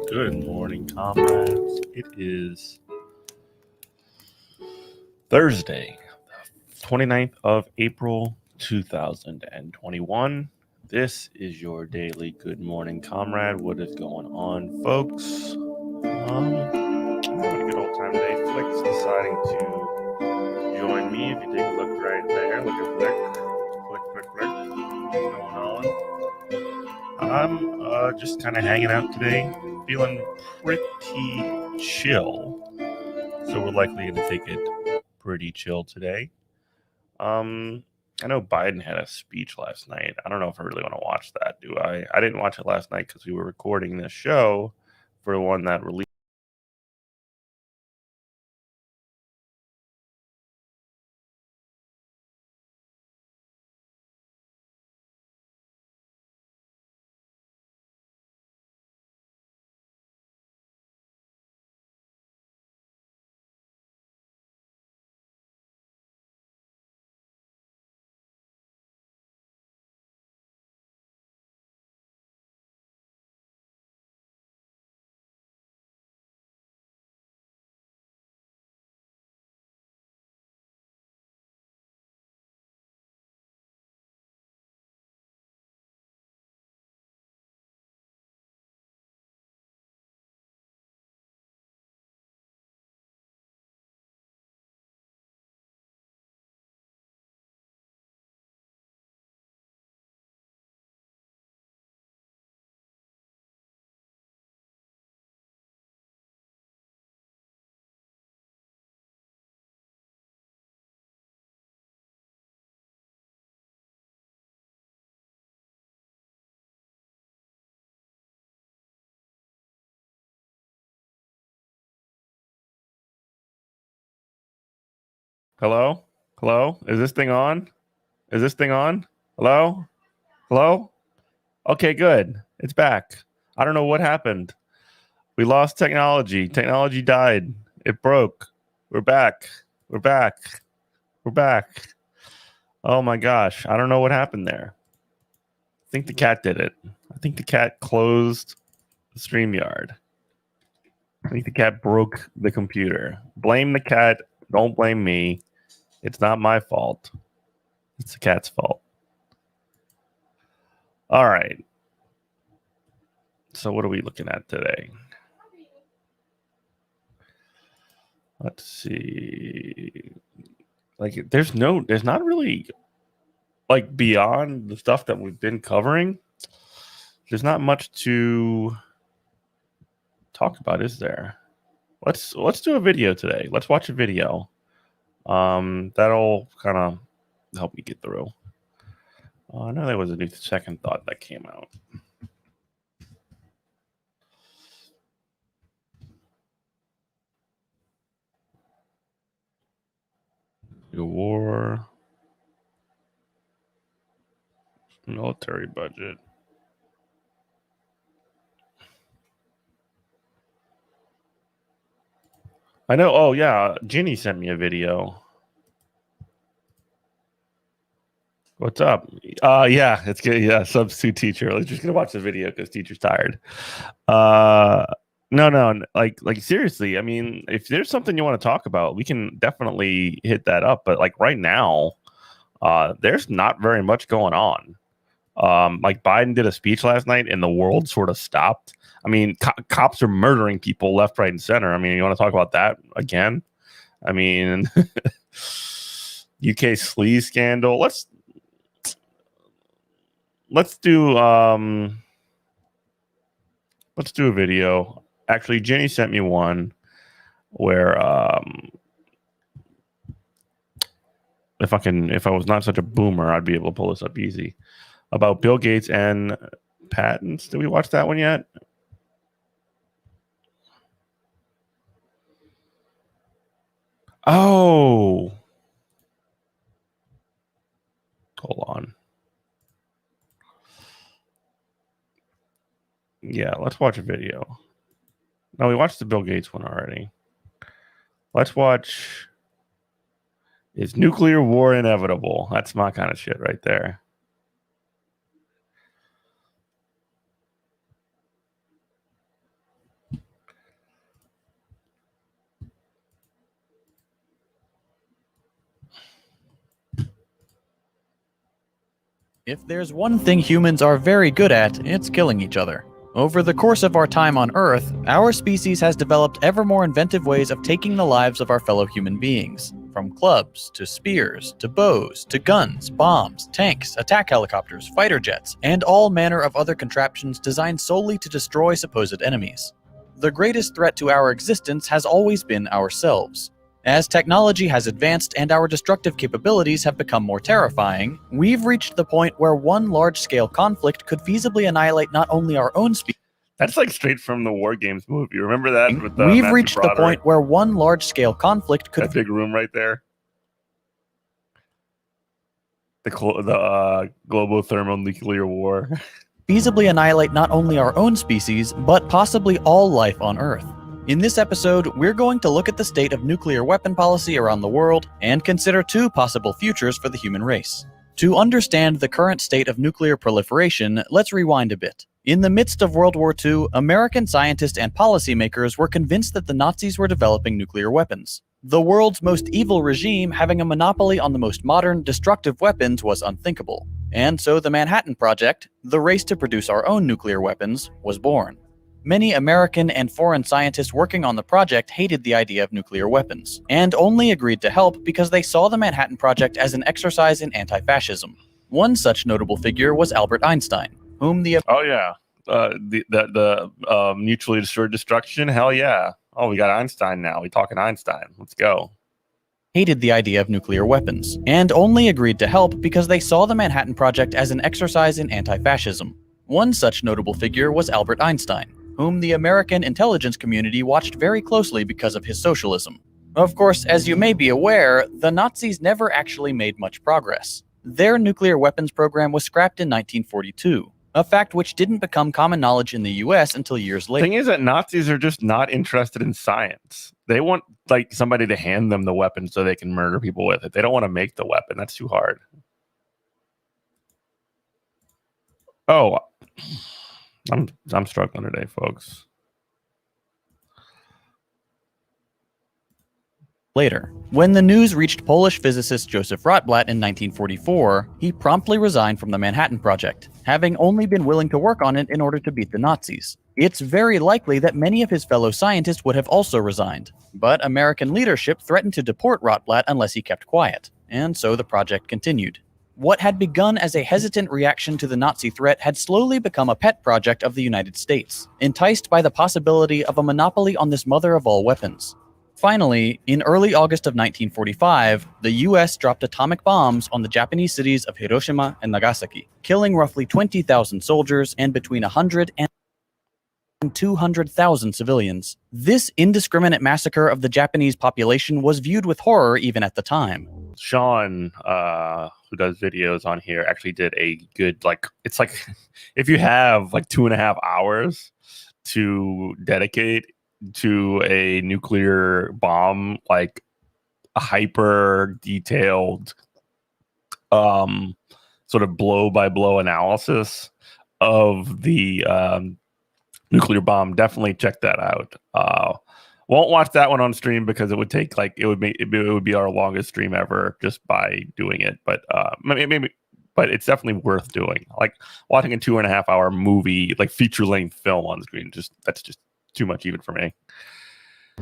Good morning, comrades. It is Thursday, 29th of April, 2021. This is your daily Good Morning Comrade. What is going on, folks? Having a good old time today. Flick's deciding to join me. If you take a look right there, look at Flick. What's going on? I'm just kind of hanging out today, feeling pretty chill. So we're likely going to take it pretty chill today. I know Biden had a speech last night. I don't know if I really want to watch that, do I? I didn't watch it last night because we were recording this show for the one that released Hello? Hello? Is this thing on? Is this thing on? Hello? Hello? Okay, good. It's back. I don't know what happened. We lost technology. Technology died. It broke. We're back. We're back. We're back. Oh my gosh. I don't know what happened there. I think the cat did it. I think the cat closed the StreamYard. I think the cat broke the computer. Blame the cat. Don't blame me. It's not my fault. It's the cat's fault. All right. So what are we looking at today? Let's see. Like there's not really like beyond the stuff that we've been covering. There's not much to talk about, is there? Let's do a video today. Let's watch a video. That'll kind of help me get through. I know there was a new second thought that came out. The war, military budget. I know. Oh yeah, Ginny sent me a video. What's up? Yeah, it's good. Yeah, substitute teacher. We're just gonna watch the video because teacher's tired. No, like seriously. I mean, if there's something you want to talk about, we can definitely hit that up. But like right now, there's not very much going on. Like Biden did a speech last night, and the world sort of stopped. I mean, cops are murdering people left, right, and center. I mean, you want to talk about that again? I mean, UK sleaze scandal. Let's do a video. Actually, Jenny sent me one where if I was not such a boomer, I'd be able to pull this up easy. About Bill Gates and patents. Did we watch that one yet? Oh. Hold on. Yeah, let's watch a video. No, we watched the Bill Gates one already. Let's watch Is Nuclear War Inevitable? That's my kind of shit right there. If there's one thing humans are very good at, it's killing each other. Over the course of our time on Earth, our species has developed ever more inventive ways of taking the lives of our fellow human beings. From clubs, to spears, to bows, to guns, bombs, tanks, attack helicopters, fighter jets, and all manner of other contraptions designed solely to destroy supposed enemies. The greatest threat to our existence has always been ourselves. As technology has advanced and our destructive capabilities have become more terrifying, we've reached the point where one large-scale conflict could feasibly annihilate not only our own species. That's like straight from the War Games movie. Remember that? With We've Matthew reached Broderick? the point where one large-scale conflict could That big room right there. The global thermonuclear war. feasibly annihilate not only our own species, but possibly all life on Earth. In this episode, we're going to look at the state of nuclear weapon policy around the world and consider two possible futures for the human race. To understand the current state of nuclear proliferation, let's rewind a bit. In the midst of World War II, American scientists and policymakers were convinced that the Nazis were developing nuclear weapons. The world's most evil regime having a monopoly on the most modern, destructive weapons was unthinkable. And so the Manhattan Project, the race to produce our own nuclear weapons, was born. Many American and foreign scientists working on the project hated the idea of nuclear weapons, and only agreed to help because they saw the Manhattan Project as an exercise in anti-fascism. One such notable figure was Albert Einstein, whom the mutually assured destruction. Hell yeah! Oh, we got Einstein now. We talking Einstein. Let's go. Hated the idea of nuclear weapons, and only agreed to help because they saw the Manhattan Project as an exercise in anti-fascism. One such notable figure was Albert Einstein, whom the American intelligence community watched very closely because of his socialism. Of course, as you may be aware, the Nazis never actually made much progress. Their nuclear weapons program was scrapped in 1942, a fact which didn't become common knowledge in the US until years later. Thing is that Nazis are just not interested in science. They want like somebody to hand them the weapon so they can murder people with it. They don't want to make the weapon. That's too hard. Oh, I'm struggling today, folks. Later, when the news reached Polish physicist Joseph Rotblat in 1944, he promptly resigned from the Manhattan Project, having only been willing to work on it in order to beat the Nazis. It's very likely that many of his fellow scientists would have also resigned, but American leadership threatened to deport Rotblat unless he kept quiet, and so the project continued. What had begun as a hesitant reaction to the Nazi threat had slowly become a pet project of the United States, enticed by the possibility of a monopoly on this mother of all weapons. Finally, in early August of 1945, the US dropped atomic bombs on the Japanese cities of Hiroshima and Nagasaki, killing roughly 20,000 soldiers and between 100 and 200,000 civilians. This indiscriminate massacre of the Japanese population was viewed with horror even at the time. Sean, who does videos on here, actually did a good, it's like if you have like 2.5 hours to dedicate to a nuclear bomb, like a hyper detailed sort of blow by blow analysis of the nuclear bomb, definitely check that out. Won't watch that one on stream because it would take it would be our longest stream ever just by doing it, but maybe but it's definitely worth doing. Like watching a 2.5 hour movie, like feature length film on screen, that's just too much even for me.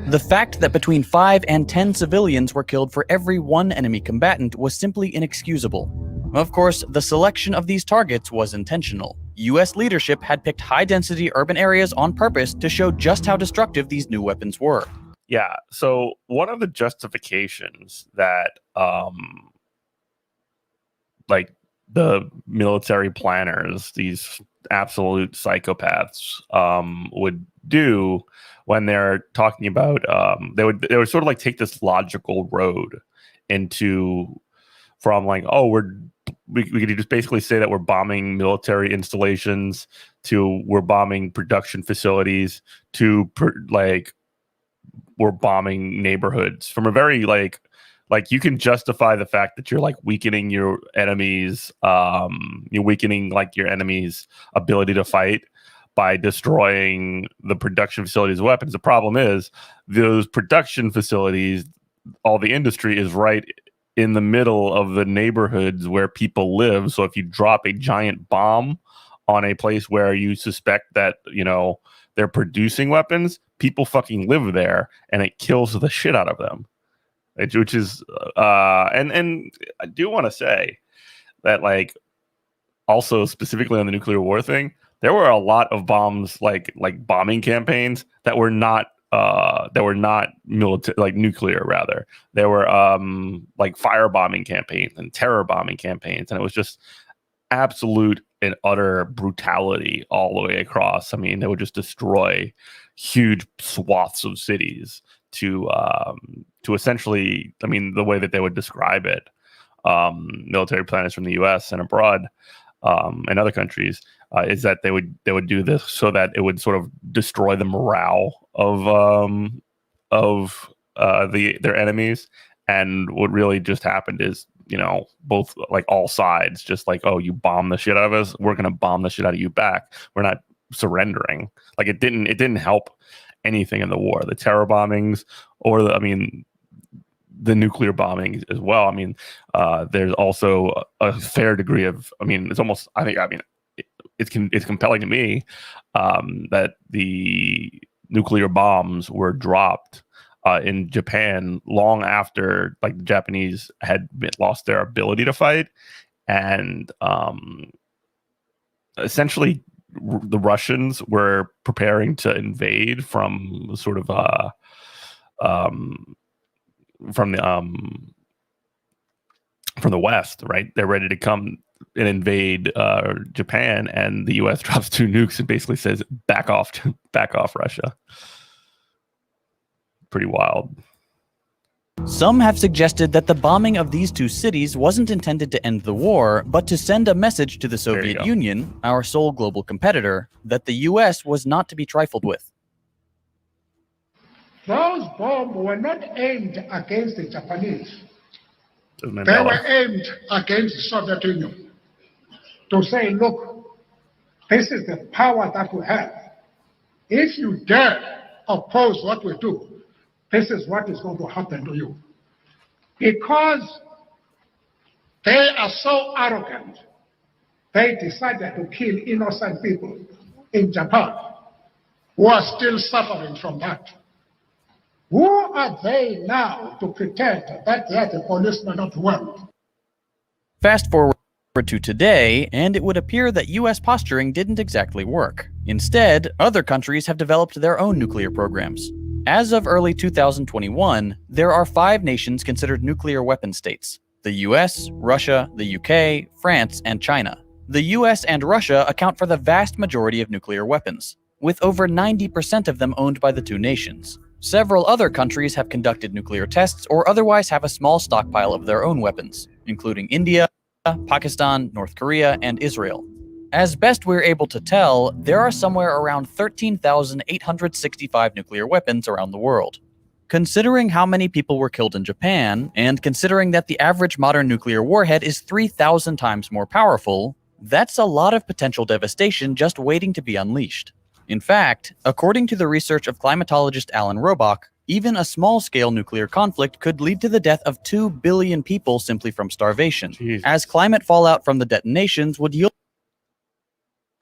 The fact that between 5 and 10 civilians were killed for every one enemy combatant was simply inexcusable. Of course, the selection of these targets was intentional. US leadership had picked high-density urban areas on purpose to show just how destructive these new weapons were. Yeah, so one of the justifications that like the military planners, these absolute psychopaths, would do when they're talking about they would sort of like take this logical road from like, oh, we could just basically say that we're bombing military installations to we're bombing production facilities to we're bombing neighborhoods, from a very like you can justify the fact that you're like weakening your enemies, you're weakening like your enemy's ability to fight by destroying the production facilities of weapons. The problem is those production facilities, all the industry is right in the middle of the neighborhoods where people live. So if you drop a giant bomb on a place where you suspect that, they're producing weapons, people fucking live there and it kills the shit out of them. Which is, and I do want to say that, like, also specifically on the nuclear war thing, there were a lot of bombs, like bombing campaigns that were not military, like nuclear rather. There were like firebombing campaigns and terror bombing campaigns, and it was just absolute and utter brutality all the way across. I mean, they would just destroy huge swaths of cities to essentially, I mean, the way that they would describe it, military planners from the U.S. and abroad and other countries, is that they would do this so that it would sort of destroy the morale of their enemies. And what really just happened is, both, like, all sides just like, oh, you bomb the shit out of us, we're gonna bomb the shit out of you back. We're not surrendering. Like, it didn't help anything in the war, the terror bombings or the nuclear bombing as well. I mean, there's also a fair degree of, it's almost, it's compelling to me that the nuclear bombs were dropped in Japan long after, like, the Japanese had lost their ability to fight, and essentially the Russians were preparing to invade from sort of from the West, right? They're ready to come and invade Japan, and the U.S. drops 2 nukes and basically says, back off Russia. Pretty wild. Some have suggested that the bombing of these two cities wasn't intended to end the war, but to send a message to the Soviet Union, our sole global competitor, that the US was not to be trifled with. Those bombs were not aimed against the Japanese. They were aimed against the Soviet Union to say, look, this is the power that we have. If you dare oppose what we do, this is what is going to happen to you. Because they are so arrogant, they decided to kill innocent people in Japan who are still suffering from that. Who are they now to pretend that they are the policemen of the world? Fast forward to today, and it would appear that US posturing didn't exactly work. Instead, other countries have developed their own nuclear programs. As of early 2021, there are 5 nations considered nuclear weapon states: the US, Russia, the UK, France, and China. The US and Russia account for the vast majority of nuclear weapons, with over 90% of them owned by the two nations. Several other countries have conducted nuclear tests or otherwise have a small stockpile of their own weapons, including India, Pakistan, North Korea, and Israel. As best we're able to tell, there are somewhere around 13,865 nuclear weapons around the world. Considering how many people were killed in Japan, and considering that the average modern nuclear warhead is 3,000 times more powerful, that's a lot of potential devastation just waiting to be unleashed. In fact, according to the research of climatologist Alan Robach, even a small-scale nuclear conflict could lead to the death of 2 billion people simply from starvation, as climate fallout from the detonations would yield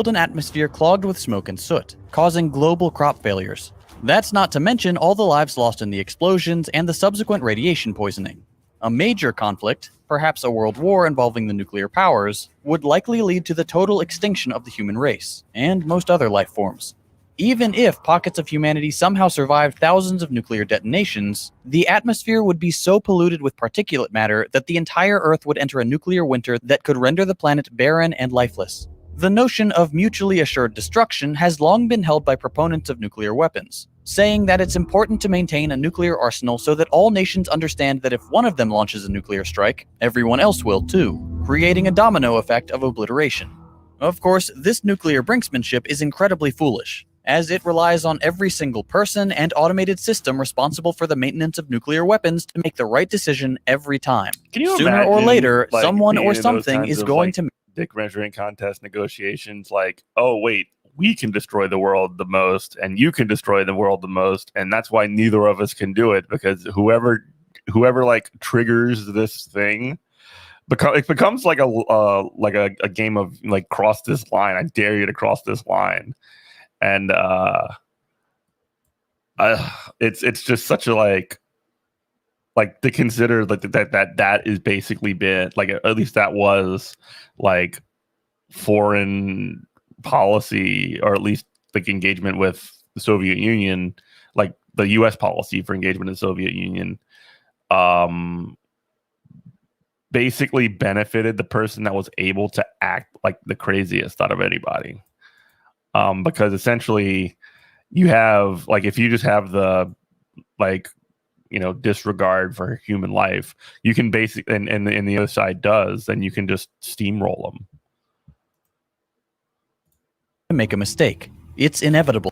an atmosphere clogged with smoke and soot, causing global crop failures. That's not to mention all the lives lost in the explosions and the subsequent radiation poisoning. A major conflict, perhaps a world war involving the nuclear powers, would likely lead to the total extinction of the human race, and most other life forms. Even if pockets of humanity somehow survived thousands of nuclear detonations, the atmosphere would be so polluted with particulate matter that the entire Earth would enter a nuclear winter that could render the planet barren and lifeless. The notion of mutually assured destruction has long been held by proponents of nuclear weapons, saying that it's important to maintain a nuclear arsenal so that all nations understand that if one of them launches a nuclear strike, everyone else will too, creating a domino effect of obliteration. Of course, this nuclear brinksmanship is incredibly foolish, as it relies on every single person and automated system responsible for the maintenance of nuclear weapons to make the right decision every time. Sooner or later, someone or something is going to dick measuring contest negotiations, like, oh wait, we can destroy the world the most and you can destroy the world the most, and that's why neither of us can do it, because whoever like triggers this thing it becomes like a game of like cross this line, I dare you to cross this line. And it's just such a like to consider that is basically been like, at least that was like foreign policy, or at least like engagement with the Soviet Union, like the US policy for engagement in the Soviet Union, basically benefited the person that was able to act like the craziest out of anybody. Because essentially you have, like, if you just have the, like, you know, disregard for human life, you can basically, and the other side does, then you can just steamroll them. Make a mistake. It's inevitable.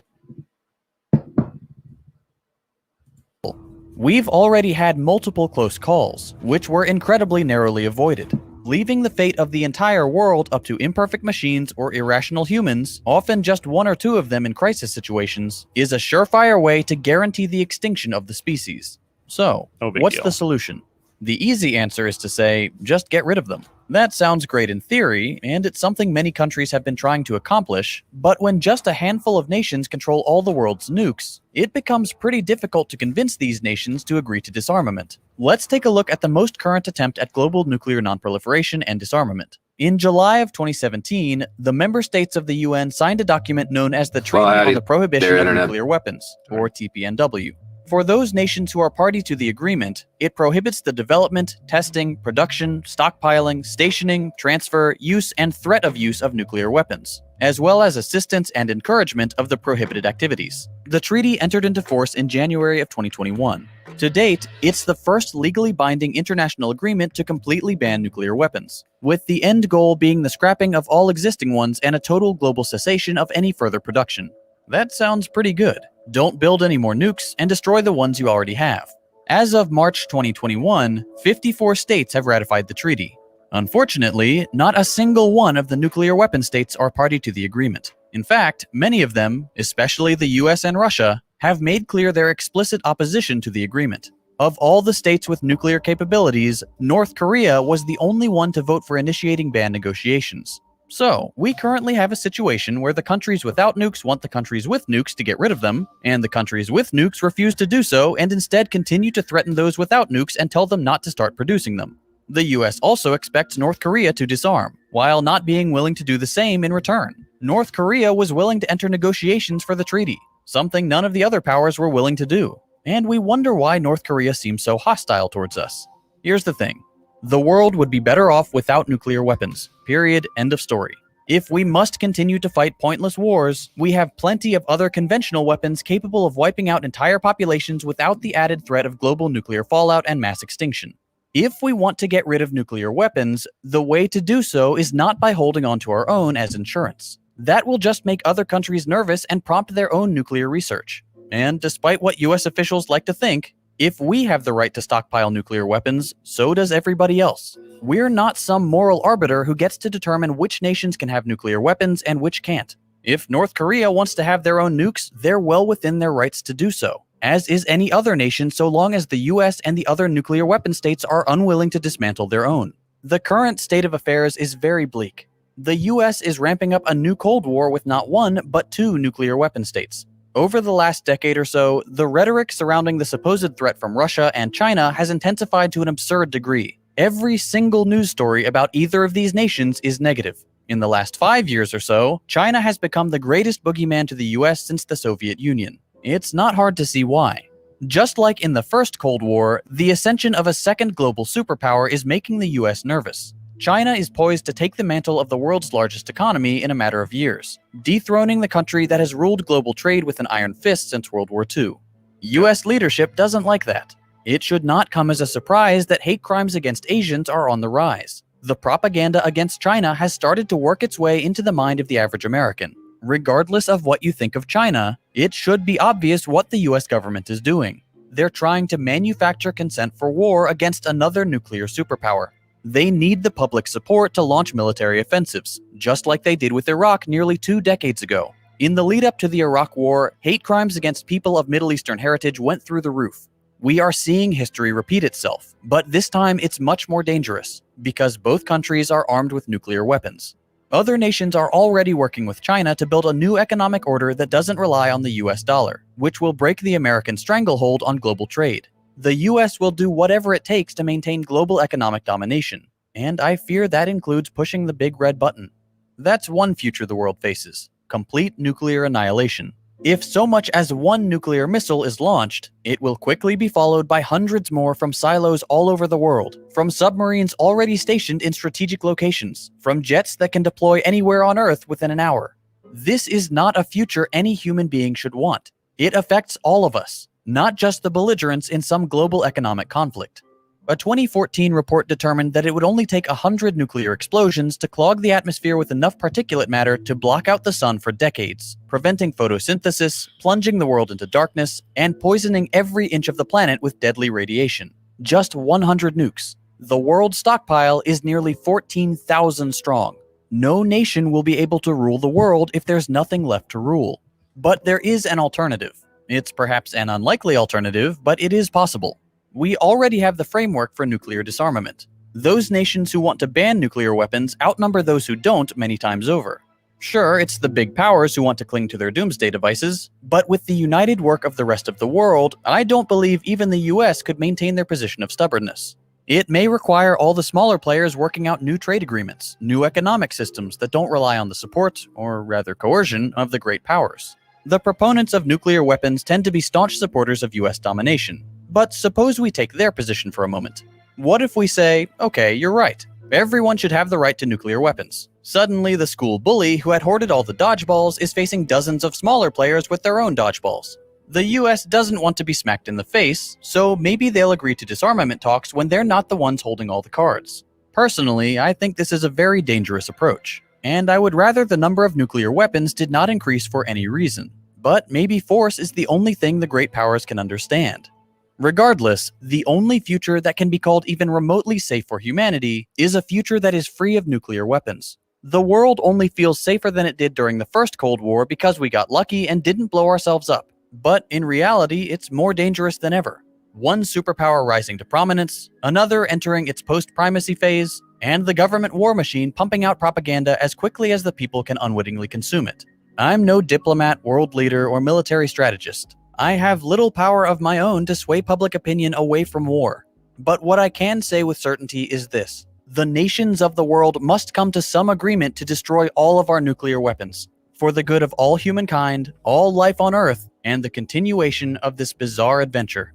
We've already had multiple close calls, which were incredibly narrowly avoided, leaving the fate of the entire world up to imperfect machines or irrational humans, often just one or two of them in crisis situations, is a surefire way to guarantee the extinction of the species. So, what's the solution? The easy answer is to say, just get rid of them. That sounds great in theory, and it's something many countries have been trying to accomplish, but when just a handful of nations control all the world's nukes, it becomes pretty difficult to convince these nations to agree to disarmament. Let's take a look at the most current attempt at global nuclear nonproliferation and disarmament. In July of 2017, the member states of the UN signed a document known as the Treaty on the Prohibition of Nuclear Weapons, or TPNW. For those nations who are party to the agreement, it prohibits the development, testing, production, stockpiling, stationing, transfer, use, and threat of use of nuclear weapons, as well as assistance and encouragement of the prohibited activities. The treaty entered into force in January of 2021. To date, it's the first legally binding international agreement to completely ban nuclear weapons, with the end goal being the scrapping of all existing ones and a total global cessation of any further production. That sounds pretty good. Don't build any more nukes and destroy the ones you already have. As of March 2021, 54 states have ratified the treaty. Unfortunately, not a single one of the nuclear weapon states are party to the agreement. In fact, many of them, especially the US and Russia, have made clear their explicit opposition to the agreement. Of all the states with nuclear capabilities, North Korea was the only one to vote for initiating ban negotiations. So, we currently have a situation where the countries without nukes want the countries with nukes to get rid of them, and the countries with nukes refuse to do so and instead continue to threaten those without nukes and tell them not to start producing them. The US also expects North Korea to disarm, while not being willing to do the same in return. North Korea was willing to enter negotiations for the treaty, something none of the other powers were willing to do. And we wonder why North Korea seems so hostile towards us. Here's the thing. The world would be better off without nuclear weapons. Period. End of story. If we must continue to fight pointless wars, we have plenty of other conventional weapons capable of wiping out entire populations without the added threat of global nuclear fallout and mass extinction. If we want to get rid of nuclear weapons, the way to do so is not by holding on to our own as insurance. That will just make other countries nervous and prompt their own nuclear research. And despite what US officials like to think, if we have the right to stockpile nuclear weapons, so does everybody else. We're not some moral arbiter who gets to determine which nations can have nuclear weapons and which can't. If North Korea wants to have their own nukes, they're well within their rights to do so, as is any other nation so long as the US and the other nuclear weapon states are unwilling to dismantle their own. The current state of affairs is very bleak. The US is ramping up a new Cold War with not one, but two nuclear weapon states. Over the last decade or so, the rhetoric surrounding the supposed threat from Russia and China has intensified to an absurd degree. Every single news story about either of these nations is negative. In the last 5 years or so, China has become the greatest boogeyman to the US since the Soviet Union. It's not hard to see why. Just like in the first Cold War, the ascension of a second global superpower is making the US nervous. China is poised to take the mantle of the world's largest economy in a matter of years, dethroning the country that has ruled global trade with an iron fist since World War II. US leadership doesn't like that. It should not come as a surprise that hate crimes against Asians are on the rise. The propaganda against China has started to work its way into the mind of the average American. Regardless of what you think of China, it should be obvious what the US government is doing. They're trying to manufacture consent for war against another nuclear superpower. They need the public support to launch military offensives, just like they did with Iraq nearly 2 decades ago. In the lead up to the Iraq War, hate crimes against people of Middle Eastern heritage went through the roof. We are seeing history repeat itself, but this time it's much more dangerous, because both countries are armed with nuclear weapons. Other nations are already working with China to build a new economic order that doesn't rely on the US dollar, which will break the American stranglehold on global trade. The US will do whatever it takes to maintain global economic domination, and I fear that includes pushing the big red button. That's one future the world faces: complete nuclear annihilation. If so much as one nuclear missile is launched, it will quickly be followed by hundreds more from silos all over the world, from submarines already stationed in strategic locations, from jets that can deploy anywhere on Earth within an hour. This is not a future any human being should want. It affects all of us, not just the belligerents in some global economic conflict. A 2014 report determined that it would only take 100 nuclear explosions to clog the atmosphere with enough particulate matter to block out the sun for decades, preventing photosynthesis, plunging the world into darkness, and poisoning every inch of the planet with deadly radiation. Just 100 nukes. The world stockpile is nearly 14,000 strong. No nation will be able to rule the world if there's nothing left to rule. But there is an alternative. It's perhaps an unlikely alternative, but it is possible. We already have the framework for nuclear disarmament. Those nations who want to ban nuclear weapons outnumber those who don't many times over. Sure, it's the big powers who want to cling to their doomsday devices, but with the united work of the rest of the world, I don't believe even the US could maintain their position of stubbornness. It may require all the smaller players working out new trade agreements, new economic systems that don't rely on the support, or rather coercion, of the great powers. The proponents of nuclear weapons tend to be staunch supporters of US domination. But suppose we take their position for a moment. What if we say, okay, you're right. Everyone should have the right to nuclear weapons. Suddenly, the school bully who had hoarded all the dodgeballs is facing dozens of smaller players with their own dodgeballs. The US doesn't want to be smacked in the face, so maybe they'll agree to disarmament talks when they're not the ones holding all the cards. Personally, I think this is a very dangerous approach, and I would rather the number of nuclear weapons did not increase for any reason. But maybe force is the only thing the great powers can understand. Regardless, the only future that can be called even remotely safe for humanity is a future that is free of nuclear weapons. The world only feels safer than it did during the first Cold War because we got lucky and didn't blow ourselves up. But in reality, it's more dangerous than ever. One superpower rising to prominence, another entering its post-primacy phase, and the government war machine pumping out propaganda as quickly as the people can unwittingly consume it. I'm no diplomat, world leader, or military strategist. I have little power of my own to sway public opinion away from war. But what I can say with certainty is this. The nations of the world must come to some agreement to destroy all of our nuclear weapons, for the good of all humankind, all life on Earth, and the continuation of this bizarre adventure.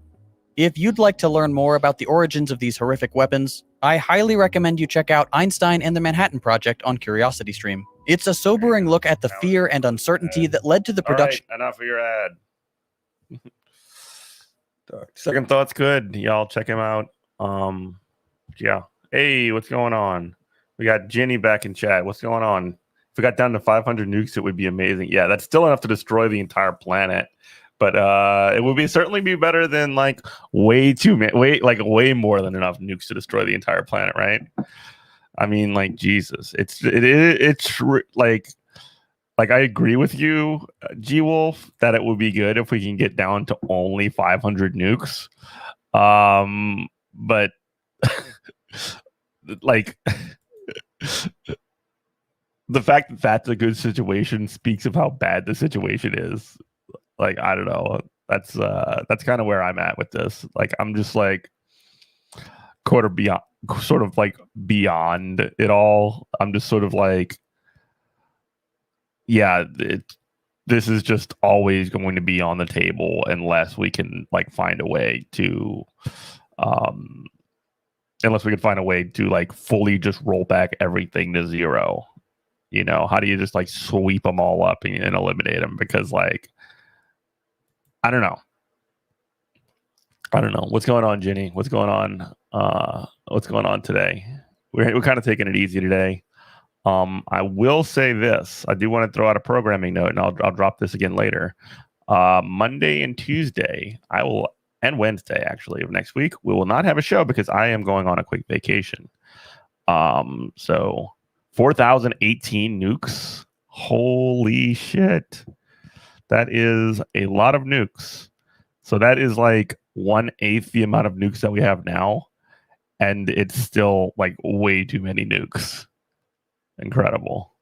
If you'd like to learn more about the origins of these horrific weapons, I highly recommend you check out Einstein and the Manhattan Project on CuriosityStream. It's a sobering look at the fear and uncertainty that led to the production. All right, enough of your ad. Second Thought's good. Y'all check him out. Yeah. Hey, what's going on? We got Jenny back in chat. What's going on? If we got down to 500 nukes, it would be amazing. Yeah, that's still enough to destroy the entire planet. But it would certainly be better than like way more than enough nukes to destroy the entire planet, right? I mean, like Jesus, it's like I agree with you, G Wolf, that it would be good if we can get down to only 500 nukes. But like the fact that that's a good situation speaks of how bad the situation is. Like, I don't know. That's kind of where I'm at with this. Like, I'm just like sort of beyond it all. I'm just sort of like, yeah, this is just always going to be on the table unless we can like find a way to, like fully just roll back everything to zero. You know, how do you just like sweep them all up and eliminate them? Because like, I don't know. What's going on, Jenny? What's going on? What's going on today? We're kind of taking it easy today. I will say this. I do want to throw out a programming note, and I'll drop this again later. Monday and Tuesday, and Wednesday actually of next week, we will not have a show because I am going on a quick vacation. So 4,018 nukes. Holy shit. That is a lot of nukes. So that is like 1/8 the amount of nukes that we have now. And it's still like way too many nukes. Incredible.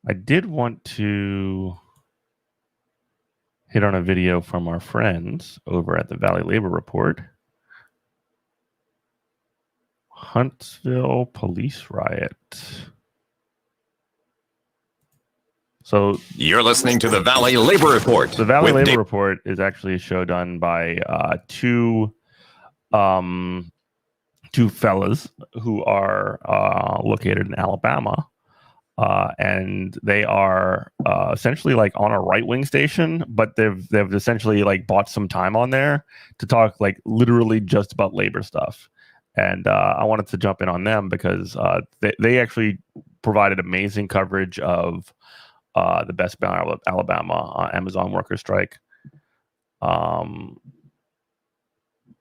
I did want to hit on a video from our friends over at the Valley Labor Report. Huntsville police riot. So you're listening to the Valley Labor Report. The Valley Labor Report is actually a show done by two fellas who are located in Alabama. And they are essentially like on a right-wing station, but they've essentially like bought some time on there to talk like literally just about labor stuff. And I wanted to jump in on them because they actually provided amazing coverage of the Best Buy Alabama Amazon worker strike.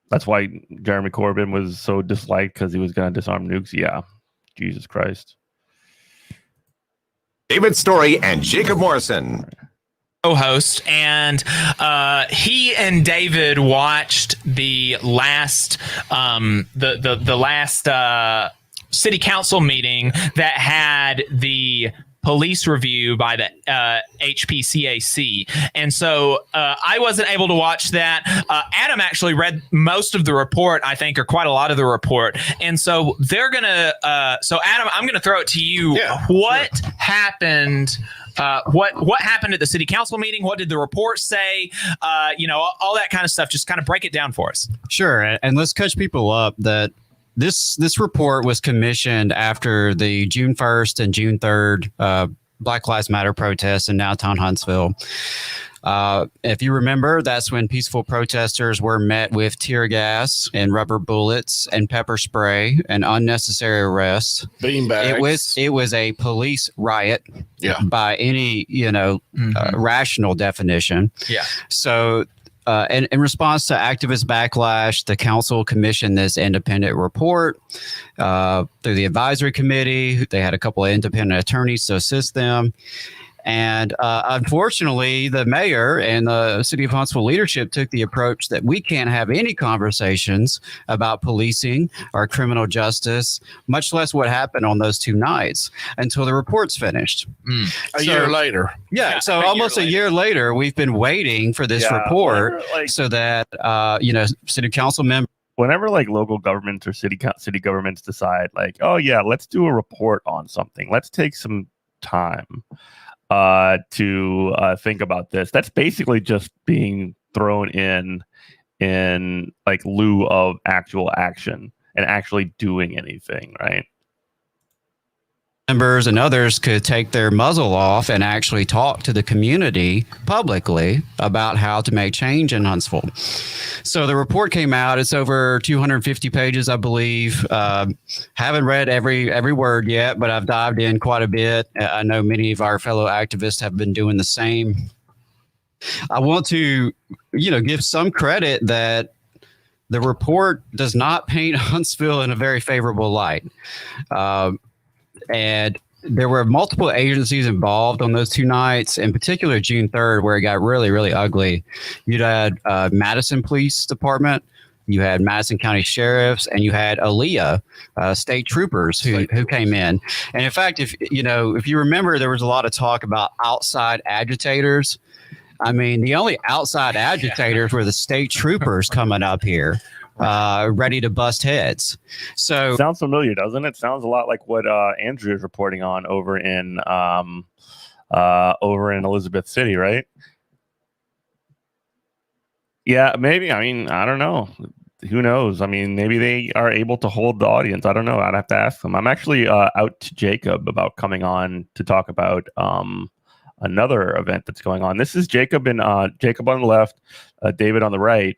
That's why Jeremy Corbyn was so disliked, because he was going to disarm nukes. Yeah, Jesus Christ. David Story and Jacob Morrison. co-host, and he and David watched the last the last city council meeting that had the police review by the HPCAC. And so I wasn't able to watch that. Adam actually read most of the report, I think, or quite a lot of the report. And so they're going to so Adam, I'm going to throw it to you. Yeah, what happened? What happened at the city council meeting? What did the report say? All that kind of stuff. Just kind of break it down for us. Sure. And let's catch people up that this report was commissioned after the June 1st and June 3rd Black Lives Matter protests in downtown Huntsville. If you remember, that's when peaceful protesters were met with tear gas and rubber bullets and pepper spray and unnecessary arrests. Beanbags. It was a police riot, by any rational definition. Yeah. So. In response to activist backlash, the council commissioned this independent report through the advisory committee. They had a couple of independent attorneys to assist them. And unfortunately, the mayor and the city of Huntsville leadership took the approach that we can't have any conversations about policing or criminal justice, much less what happened on those 2 nights, until the report's finished. A year later. Yeah, so almost a year later, we've been waiting for this report so that, city council members. Whenever like local governments or city governments decide like, oh yeah, let's do a report on something. Let's take some time to think about this. That's basically just being thrown in like lieu of actual action and actually doing anything, right? Members and others could take their muzzle off and actually talk to the community publicly about how to make change in Huntsville. So the report came out. It's over 250 pages, I believe. Haven't read every word yet, but I've dived in quite a bit. I know many of our fellow activists have been doing the same. I want to, give some credit that the report does not paint Huntsville in a very favorable light. And there were multiple agencies involved on those 2 nights, in particular June 3rd, where it got really, really ugly. You had Madison Police Department, you had Madison County Sheriffs, and you had ALEA, state troopers who came in. And in fact, if you remember, there was a lot of talk about outside agitators. I mean, the only outside agitators were the state troopers coming up here. Ready to bust heads. So sounds familiar, doesn't it? Sounds a lot like what Andrew is reporting on over in Elizabeth City, right? Yeah, maybe. I mean, I don't know. Who knows? I mean, maybe they are able to hold the audience. I don't know. I'd have to ask them. I'm actually out to Jacob about coming on to talk about another event that's going on. This is Jacob and Jacob on the left, David on the right.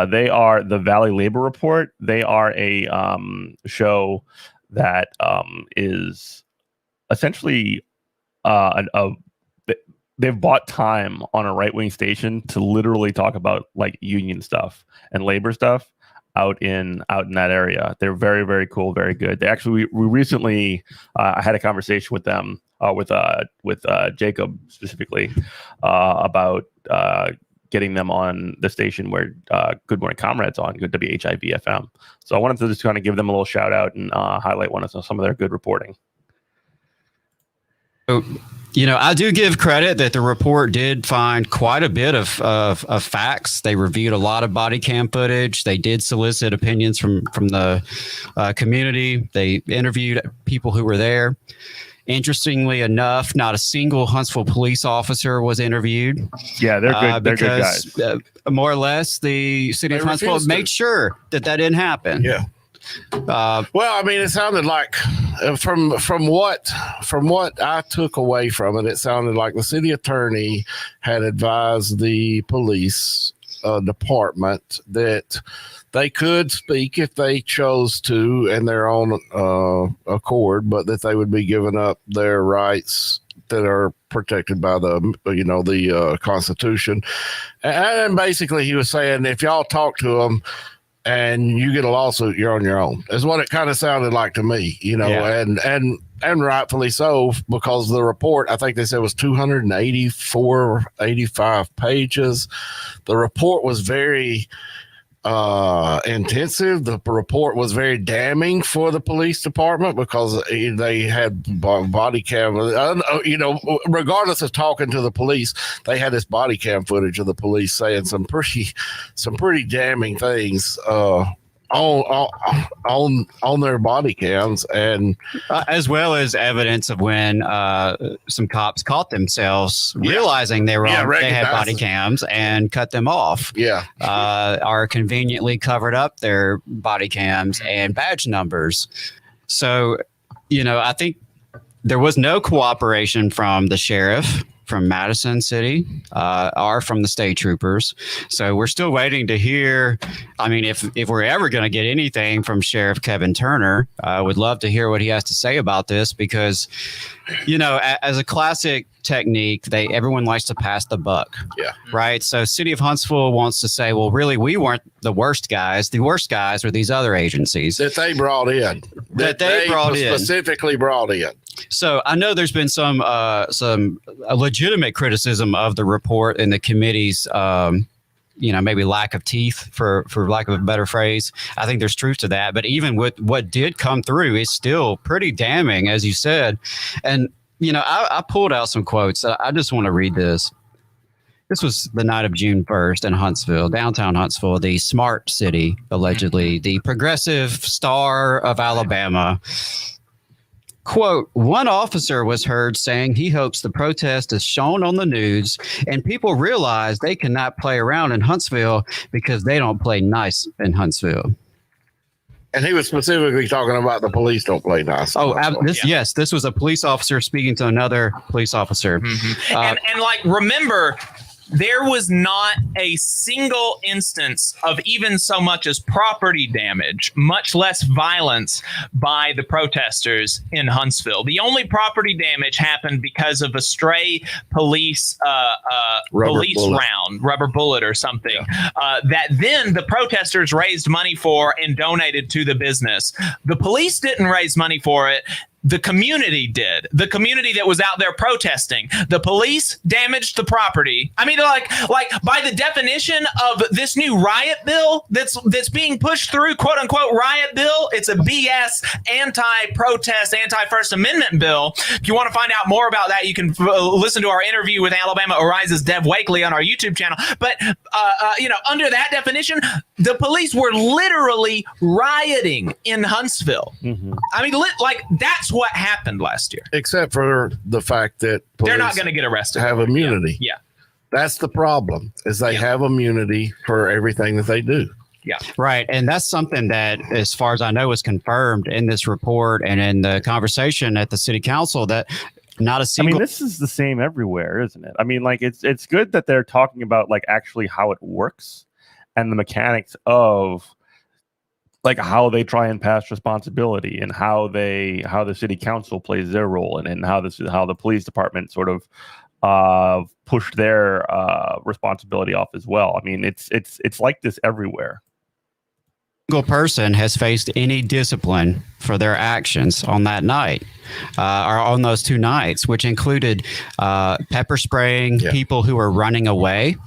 They are the Valley Labor Report. They are a show that is essentially they've bought time on a right-wing station to literally talk about like union stuff and labor stuff out in that area. They're very, very cool, very good. They actually we recently I had a conversation with them with Jacob specifically about getting them on the station where Good Morning Comrade's on, good WHIV FM. So I wanted to just kind of give them a little shout out and highlight some of their good reporting. So, I do give credit that the report did find quite a bit of facts. They reviewed a lot of body cam footage. They did solicit opinions from the community. They interviewed people who were there. Interestingly enough, not a single Huntsville police officer was interviewed. Yeah, they're good. They're good guys. More or less, the city of Huntsville made sure that didn't happen. Yeah. Well, I mean, it sounded like from what I took away from it, it sounded like the city attorney had advised the police department that they could speak if they chose to in their own accord, but that they would be giving up their rights that are protected by the Constitution. And basically he was saying, if y'all talk to them and you get a lawsuit, you're on your own, is what it kind of sounded like to me, Yeah. and rightfully so, because the report, I think they said, was 85 pages. The report was very intensive. The report was very damning for the police department because they had body cam, regardless of talking to the police, they had this body cam footage of the police saying some pretty damning things on their body cams, and as well as evidence of when some cops caught themselves realizing they were they had body cams and cut them off. Or conveniently covered up their body cams and badge numbers. So, I think there was no cooperation from the sheriff, from Madison City, or from the state troopers. So we're still waiting to hear. I mean, if we're ever going to get anything from Sheriff Kevin Turner, I would love to hear what he has to say about this, because, as a classic technique, everyone likes to pass the buck. Right. So City of Huntsville wants to say, well, really, we weren't the worst guys. The worst guys were these other agencies that they brought in, specifically brought in. So I know there's been some legitimate criticism of the report and the committee's, maybe lack of teeth, for lack of a better phrase. I think there's truth to that. But even with what did come through, it's still pretty damning, as you said. And, I pulled out some quotes. I just want to read this. This was the night of June 1st in Huntsville, downtown Huntsville, the smart city, allegedly, the progressive star of Alabama. Quote, one officer was heard saying he hopes the protest is shown on the news and people realize they cannot play around in Huntsville because they don't play nice in Huntsville. And he was specifically talking about the police don't play nice. Yes, this was a police officer speaking to another police officer. Mm-hmm. And remember, there was not a single instance of even so much as property damage, much less violence by the protesters in Huntsville. The only property damage happened because of a stray police rubber bullet or something, that then the protesters raised money for and donated to the business. The police didn't raise money for it. The community did. The community that was out there protesting. The police damaged the property. I mean, like by the definition of this new riot bill that's being pushed through, quote unquote riot bill, it's a BS anti-protest, anti-First Amendment bill. If you want to find out more about that, you can listen to our interview with Alabama Arise's Dev Wakely on our YouTube channel. But under that definition, the police were literally rioting in Huntsville. Mm-hmm. I mean, that's what happened last year. Except for the fact that they're not going to get arrested. Have immunity. Yeah. That's the problem, is they have immunity for everything that they do. Yeah. Right. And that's something that, as far as I know, is confirmed in this report and in the conversation at the city council, that not a single. I mean, this is the same everywhere, isn't it? I mean, it's good that they're talking about actually how it works and the mechanics of how they try and pass responsibility, and how the city council plays their role, and how the police department sort of pushed their responsibility off as well. I mean, it's like this everywhere. Single person has faced any discipline for their actions on that night, or on those two nights, which included pepper spraying people who were running away.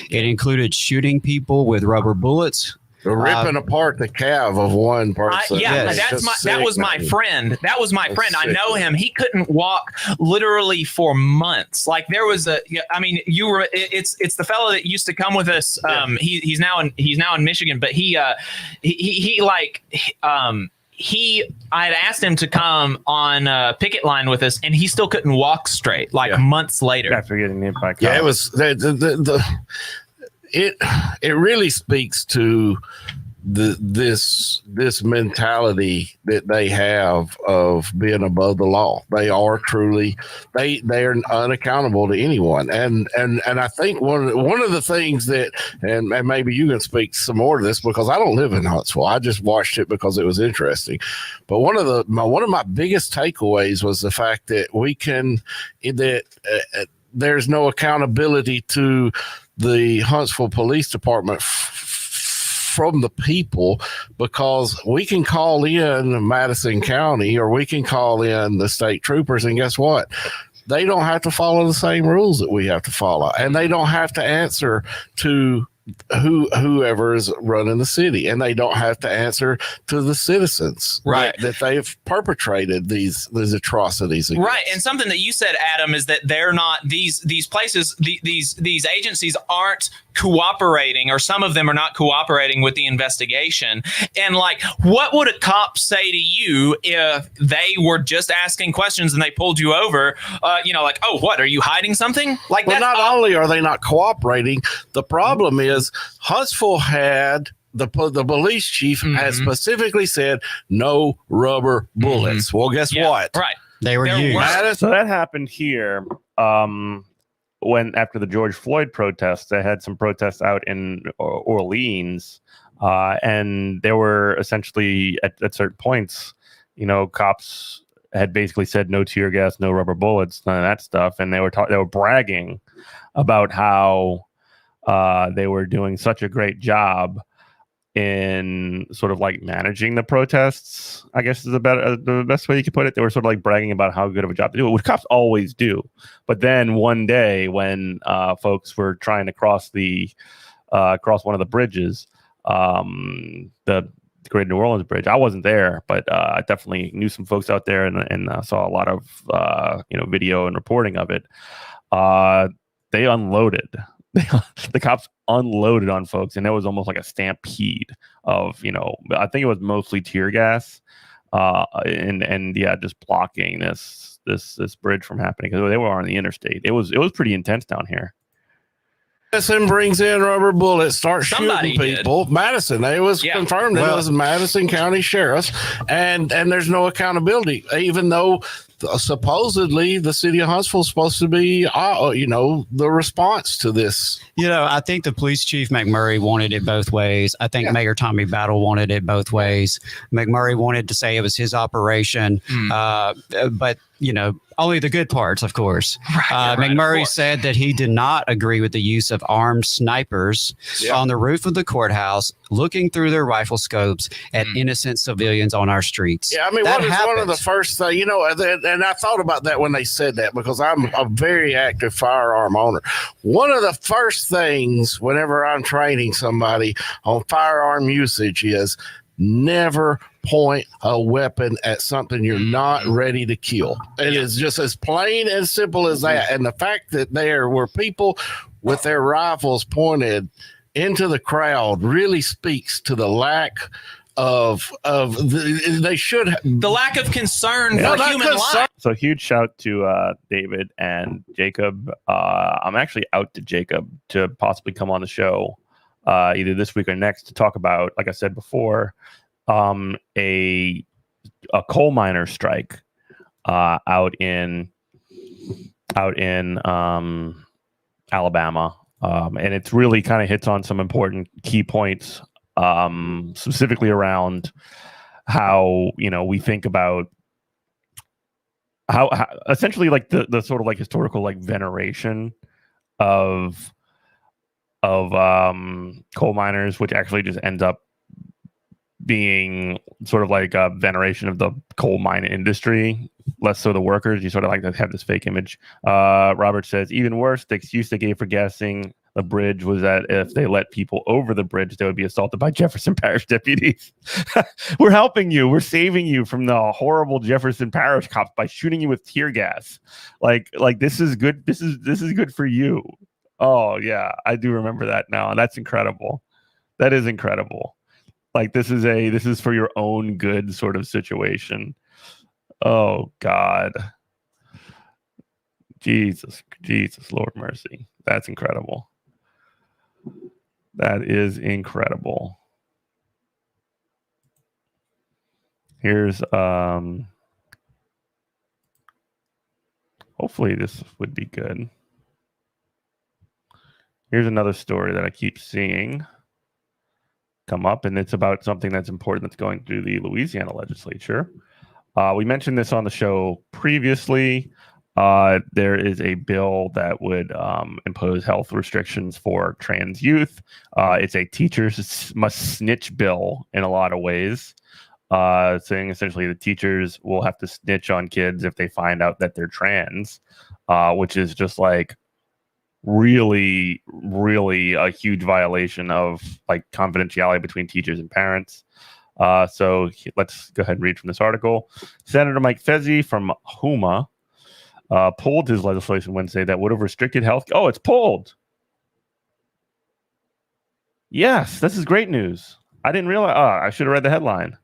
It included shooting people with rubber bullets. Ripping apart the calf of one person. That was my friend. That was my friend. I know him. He couldn't walk literally for months. There was it's the fellow that used to come with us. He's now in Michigan, but I had asked him to come on a picket line with us, and he still couldn't walk straight. Months later, after getting hit by cops. It was It really speaks to this mentality that they have of being above the law. They are truly they are unaccountable to anyone. And I think one of the things that, and maybe you can speak some more to this, because I don't live in Huntsville. I just watched it because it was interesting. But one of my biggest takeaways was the fact that there's no accountability to the Huntsville Police Department from the people, because we can call in Madison County or we can call in the state troopers, and guess what? They don't have to follow the same rules that we have to follow, and they don't have to answer to whoever is running the city, and they don't have to answer to the citizens that they've perpetrated these atrocities against. Right. And something that you said, Adam, is that they're not these places, these agencies aren't cooperating, or some of them are not cooperating with the investigation. And like, what would a cop say to you if they were just asking questions and they pulled you over? Like, oh, what, are you hiding something? Like, well, not only are they not cooperating, the problem is Huntsville had the police chief has specifically said no rubber bullets. Well, guess what? Right. They were used. So that happened here. When after the George Floyd protests, they had some protests out in Orleans, and there were essentially at certain points, cops had basically said no tear gas, no rubber bullets, none of that stuff, and they were bragging about how they were doing such a great job in sort of like managing the protests, I guess is the best way you could put it. They were sort of like bragging about how good of a job they do, which cops always do. But then one day when folks were trying to cross one of the bridges, the Great New Orleans Bridge, I wasn't there, but I definitely knew some folks out there and saw a lot of video and reporting of it. They unloaded. The cops unloaded on folks, and it was almost like a stampede of, I think it was mostly tear gas, and just blocking this bridge from happening because they were on the interstate. It was pretty intense down here. Madison brings in rubber bullets, starts shooting people. Madison, it was confirmed that it was Madison County Sheriff's, and there's no accountability, even though supposedly the city of Huntsville is supposed to be, the response to this. I think the police chief McMurray wanted it both ways. I think Mayor Tommy Battle wanted it both ways. McMurray wanted to say it was his operation, but only the good parts, of course. McMurray said that he did not agree with the use of armed snipers on the roof of the courthouse, looking through their rifle scopes at innocent civilians on our streets. Yeah, I mean, what is one of the first things, and I thought about that when they said that, because I'm a very active firearm owner. One of the first things whenever I'm training somebody on firearm usage is never point a weapon at something you're not ready to kill. It is just as plain and simple as that. And the fact that there were people with their rifles pointed into the crowd really speaks to the lack of the lack of concern for human life. So huge shout to David and Jacob. I'm actually out to Jacob to possibly come on the show either this week or next to talk about, like I said before, a coal miner strike out in Alabama, and it's really kind of hits on some important key points, specifically around how we think about how essentially like the sort of like historical like veneration of coal miners, which actually just ends up being sort of like a veneration of the coal mine industry, less so the workers. You sort of like to have this fake image. Robert says, even worse, the excuse they gave for gassing the bridge was that if they let people over the bridge, they would be assaulted by Jefferson Parish deputies. We're helping you. We're saving you from the horrible Jefferson Parish cops by shooting you with tear gas. Like this is good. This is good for you. Oh yeah, I do remember that now. And that's incredible. That is incredible. Like this is for your own good sort of situation. Oh God. Jesus, Lord mercy. That's incredible. That is incredible. Here's hopefully this would be good. Here's another story that I keep seeing come up, and it's about something that's important that's going through the Louisiana legislature. We mentioned this on the show previously. There is a bill that would impose health restrictions for trans youth. It's a teachers must snitch bill in a lot of ways, saying essentially the teachers will have to snitch on kids if they find out that they're trans, which is just like really, really a huge violation of like confidentiality between teachers and parents. So let's go ahead and read from this article. Senator Mike Fezzi from Houma pulled his legislation Wednesday that would have restricted health. Oh, it's pulled. Yes, this is great news. I didn't realize. I should have read the headline.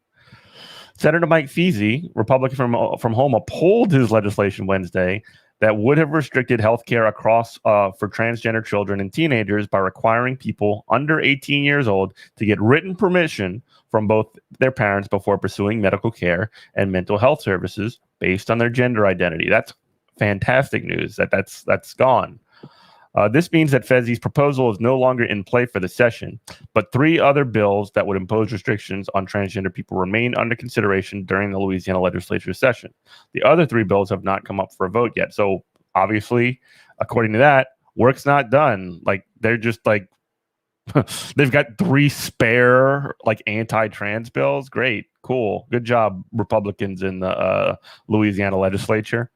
Senator Mike Fezzi, Republican from Houma, pulled his legislation Wednesday that would have restricted health care across for transgender children and teenagers by requiring people under 18 years old to get written permission from both their parents before pursuing medical care and mental health services based on their gender identity. That's fantastic news that's gone. This means that Fezzi's proposal is no longer in play for the session, but 3 other bills that would impose restrictions on transgender people remain under consideration during the Louisiana legislature session. The other 3 bills have not come up for a vote yet. So obviously, according to that, work's not done. Like they're just like, they've got 3 spare like anti-trans bills. Great, cool, good job, Republicans in the Louisiana legislature.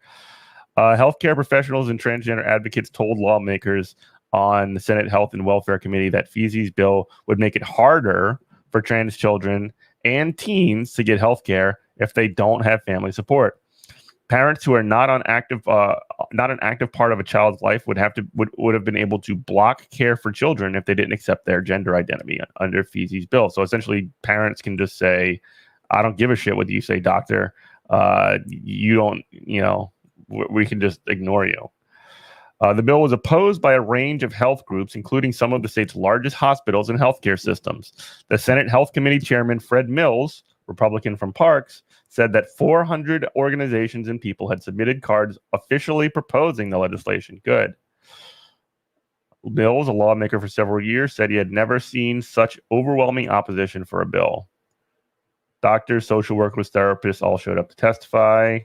Healthcare professionals and transgender advocates told lawmakers on the Senate Health and Welfare Committee that Fezzi's bill would make it harder for trans children and teens to get health care if they don't have family support. Parents who are not an active part of a child's life would have been able to block care for children if they didn't accept their gender identity under Fezzi's bill. So essentially, parents can just say, "I don't give a shit what you say, doctor. You don't, we can just ignore you." The bill was opposed by a range of health groups, including some of the state's largest hospitals and healthcare systems. The Senate Health Committee Chairman Fred Mills, Republican from Parks, said that 400 organizations and people had submitted cards officially proposing the legislation. Good. Mills, a lawmaker for several years, said he had never seen such overwhelming opposition for a bill. Doctors, social workers, therapists all showed up to testify.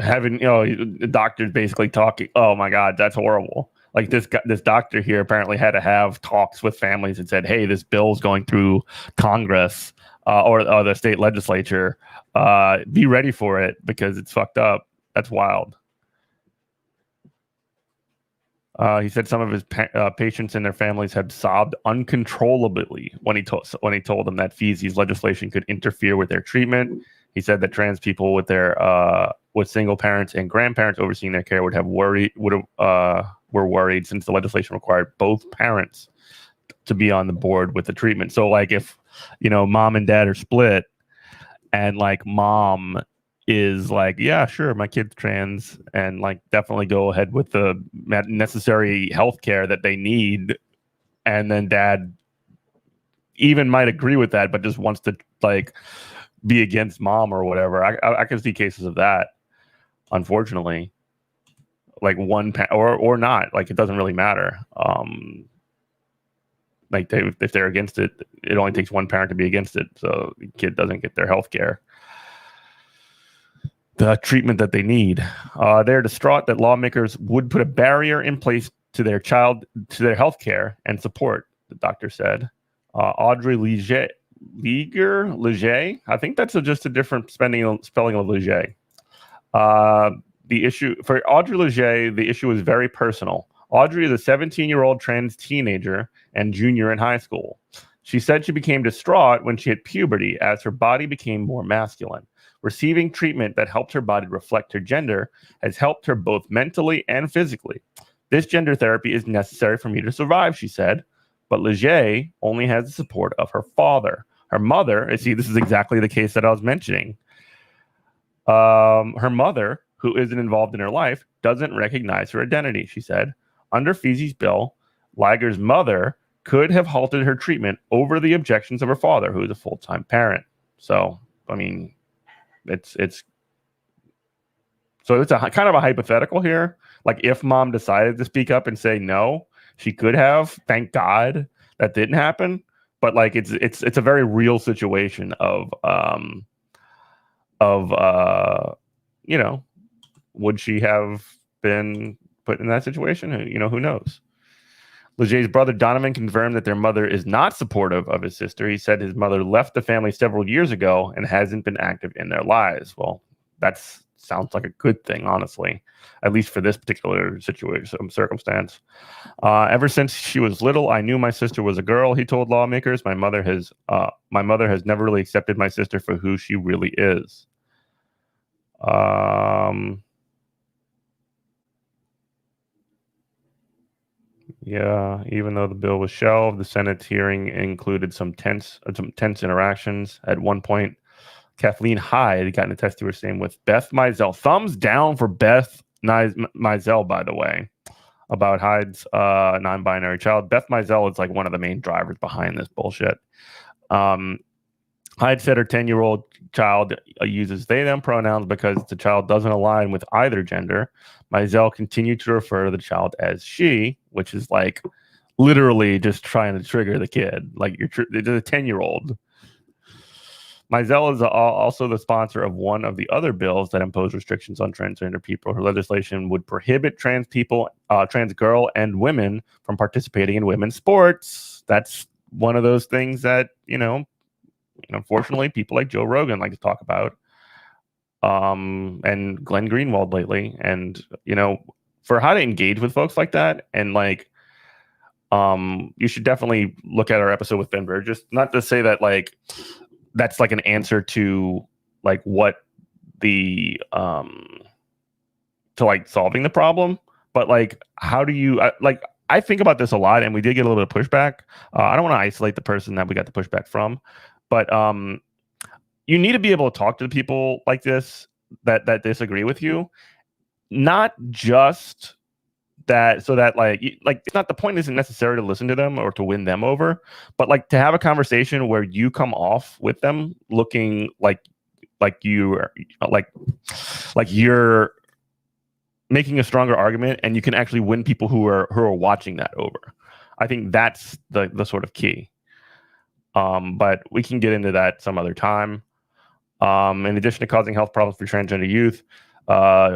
Having the doctors basically talking, oh my god, that's horrible. Like this doctor here apparently had to have talks with families and said, hey, this bill's going through Congress or the state legislature, be ready for it because it's fucked up. That's wild. He said some of his patients and their families had sobbed uncontrollably when he told them that Fezzi's legislation could interfere with their treatment. He said that trans people with single parents and grandparents overseeing their care were worried since the legislation required both parents to be on the board with the treatment. So like if mom and dad are split and like mom is like, yeah, sure, my kid's trans, and like definitely go ahead with the necessary health care that they need, and then dad even might agree with that but just wants to like be against mom or whatever. I can see cases of that, unfortunately, like one or not, like it doesn't really matter. Like if they're against it, it only takes one parent to be against it, so the kid doesn't get their health care, the treatment that they need. They're distraught that lawmakers would put a barrier in place to their health care and support, the doctor said. Audrey Leger, I think that's just a different spelling of Leger. The issue for Audrey Leger, the issue is very personal. Audrey is a 17-year-old trans teenager and junior in high school. She said she became distraught when she hit puberty as her body became more masculine. Receiving treatment that helped her body reflect her gender has helped her both mentally and physically. This gender therapy is necessary for me to survive, she said. But Leger only has the support of her father. Her mother, see, this is exactly the case that I was mentioning. Her mother, who isn't involved in her life, doesn't recognize her identity, she said. Under Fezzi's bill, Liger's mother could have halted her treatment over the objections of her father, who is a full-time parent. So, I mean, it's a kind of a hypothetical here, Like if mom decided to speak up and say no, she could have. Thank God that didn't happen. But like it's a very real situation of you know, would she have been put in that situation? You know, who knows? Legier's brother Donovan confirmed that their mother is not supportive of his sister. He said his mother left the family several years ago and hasn't been active in their lives. Well, that sounds like a good thing, honestly, at least for this particular situation, circumstance. Ever since she was little, I knew my sister was a girl, he told lawmakers. My mother has never really accepted my sister for who she really is. Yeah, even though the bill was shelved, the Senate hearing included some tense interactions. At one point, Kathleen Hyde got in a test to her same with Beth Mizell. Thumbs down for Beth Mizell, by the way, about Hyde's non-binary child. Beth Mizell is like one of the main drivers behind this bullshit. Hyde said her 10-year-old child uses they/them pronouns because the child doesn't align with either gender. Mizell continued to refer to the child as she, which is like literally just trying to trigger the kid. Like it's a 10-year-old. Mizell is also the sponsor of one of the other bills that impose restrictions on transgender people. Her legislation would prohibit trans people, trans girl and women from participating in women's sports. That's one of those things that, unfortunately, people like Joe Rogan like to talk about, and Glenn Greenwald lately. And, for how to engage with folks like that, and like, you should definitely look at our episode with Ben Burgess. Not to say that like that's like an answer to like what the to like solving the problem, but like how do you I think about this a lot, and we did get a little bit of pushback. I don't want to isolate the person that we got the pushback from, but you need to be able to talk to the people like this that disagree with you, not just that so that like it's not, the point isn't necessary to listen to them or to win them over, but like to have a conversation where you come off with them looking like you're making a stronger argument, and you can actually win people who are watching that over. I think that's the sort of key. But we can get into that some other time. In addition to causing health problems for transgender youth,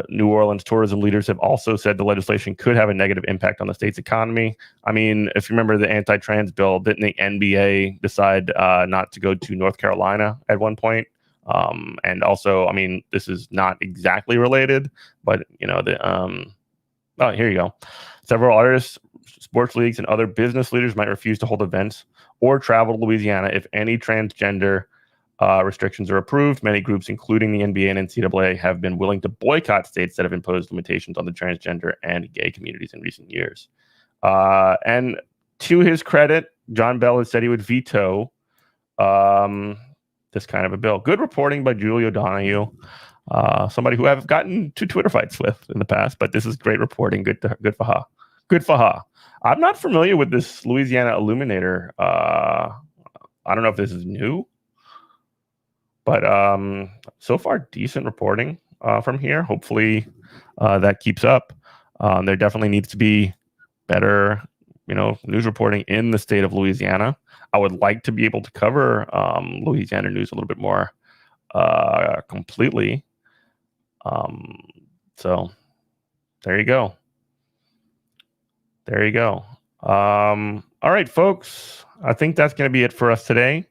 New Orleans tourism leaders have also said the legislation could have a negative impact on the state's economy. I mean, if you remember the anti-trans bill, didn't the NBA decide not to go to North Carolina at one point? And also, I mean, this is not exactly related, but oh, here you go. Several artists, sports leagues, and other business leaders might refuse to hold events or travel to Louisiana if any transgender restrictions are approved. Many groups, including the NBA and NCAA, have been willing to boycott states that have imposed limitations on the transgender and gay communities in recent years. And to his credit, John Bell has said he would veto this kind of a bill. Good reporting by Julie O'Donoghue, somebody who I've gotten to Twitter fights with in the past, but this is great reporting. Good for her. Good for her. I'm not familiar with this Louisiana Illuminator. I don't know if this is new, but so far decent reporting from here. Hopefully that keeps up. There definitely needs to be better, news reporting in the state of Louisiana. I would like to be able to cover Louisiana news a little bit more completely. So there you go. There you go. All right, folks. I think that's going to be it for us today.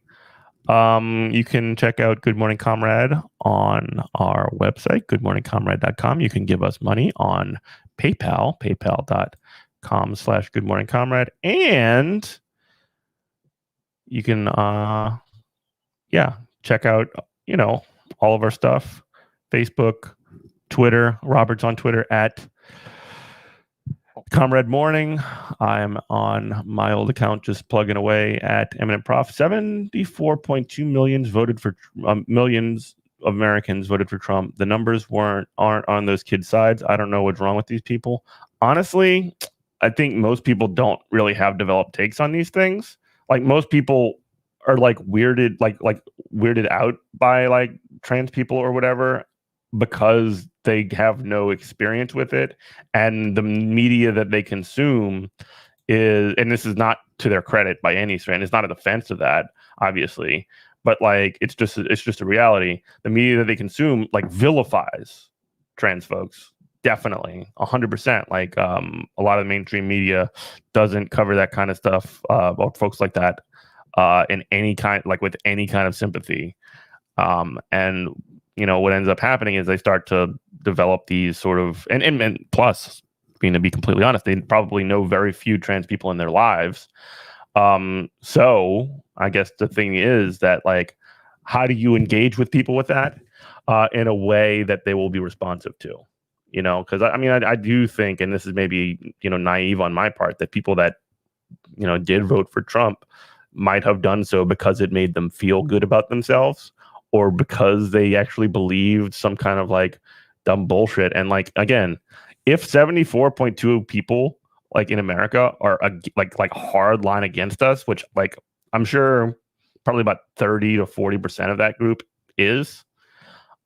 You can check out Good Morning Comrade on our website, goodmorningcomrade.com. You can give us money on PayPal, paypal.com/goodmorningcomrade. And you can, check out, all of our stuff, Facebook, Twitter. Robert's on Twitter at Comrade Morning. I'm on my old account, just plugging away at Eminent Prof. 74.2 millions voted for millions of Americans voted for Trump. The numbers aren't on those kids' sides. I don't know what's wrong with these people. Honestly, I think most people don't really have developed takes on these things. Like most people are like weirded out by like trans people or whatever, because they have no experience with it, and the media that they consume is, and this is not to their credit by any stretch, it's not a defense of that, obviously, but like it's just a reality. The media that they consume like vilifies trans folks, definitely 100%. Like a lot of the mainstream media doesn't cover that kind of stuff about folks like that in any kind, like with any kind of sympathy. And what ends up happening is they start to develop these sort of, and plus, to be completely honest, they probably know very few trans people in their lives. So I guess the thing is that, like, how do you engage with people with that in a way that they will be responsive to? Because I do think, and this is maybe naive on my part, that people that did vote for Trump might have done so because it made them feel good about themselves, or because they actually believed some kind of like dumb bullshit. And like, again, if 74.2 people like in America are like hard line against us, which like I'm sure probably about 30 to 40% of that group is,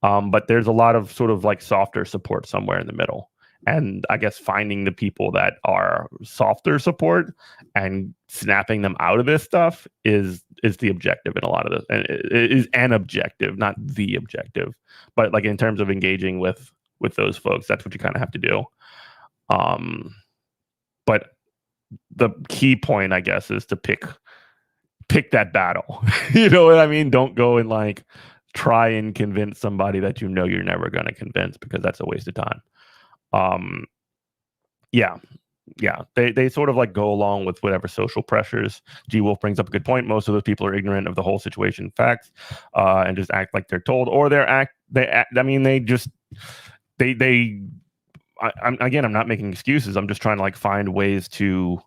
but there's a lot of sort of like softer support somewhere in the middle. And I guess finding the people that are softer support and snapping them out of this stuff is the objective in a lot of this. And it is an objective, not the objective. But like in terms of engaging with those folks, that's what you kind of have to do. But the key point, I guess, is to pick that battle. You know what I mean? Don't go and like try and convince somebody that you're never going to convince, because that's a waste of time. They sort of like go along with whatever social pressures. G Wolf brings up a good point. Most of those people are ignorant of the whole situation, facts, and just act like they're told, or I'm not making excuses. I'm just trying to like find ways to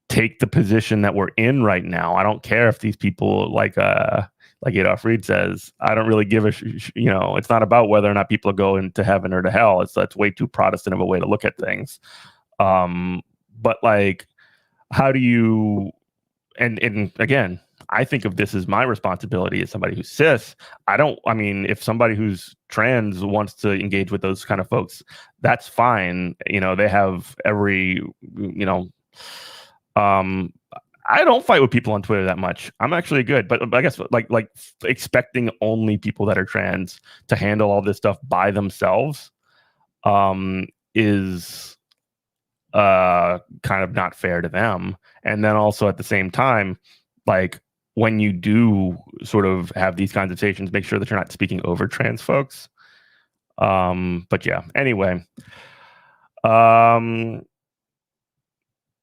take the position that we're in right now. I don't care if these people like Adolf Reed says, I don't really give a it's not about whether or not people are going to heaven or to hell. That's way too Protestant of a way to look at things. But like, how do you, and again, I think of this as my responsibility as somebody who's cis. If somebody who's trans wants to engage with those kind of folks, that's fine. They have every, I don't fight with people on Twitter that much. I'm actually good, but I guess like expecting only people that are trans to handle all this stuff by themselves is kind of not fair to them. And then also at the same time, like when you do sort of have these conversations, make sure that you're not speaking over trans folks. But yeah, anyway,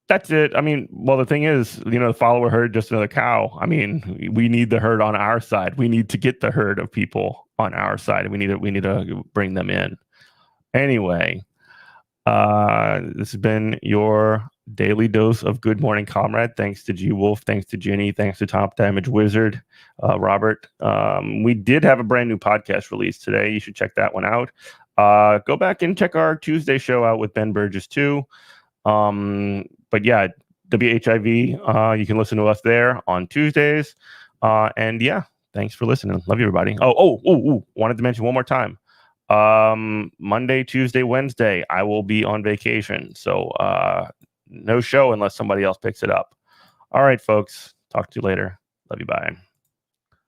that's it. The thing is, the follower herd, just another cow. We need the herd on our side. We need to get the herd of people on our side. We need to bring them in. Anyway, this has been your daily dose of Good Morning Comrade. Thanks to G Wolf. Thanks to Ginny. Thanks to Top Damage Wizard, Robert. We did have a brand new podcast released today. You should check that one out. Go back and check our Tuesday show out with Ben Burgess too. But yeah, WHIV, you can listen to us there on Tuesdays. And yeah, thanks for listening. Love you, everybody. Wanted to mention one more time. Monday, Tuesday, Wednesday, I will be on vacation. So no show unless somebody else picks it up. All right, folks. Talk to you later. Love you. Bye.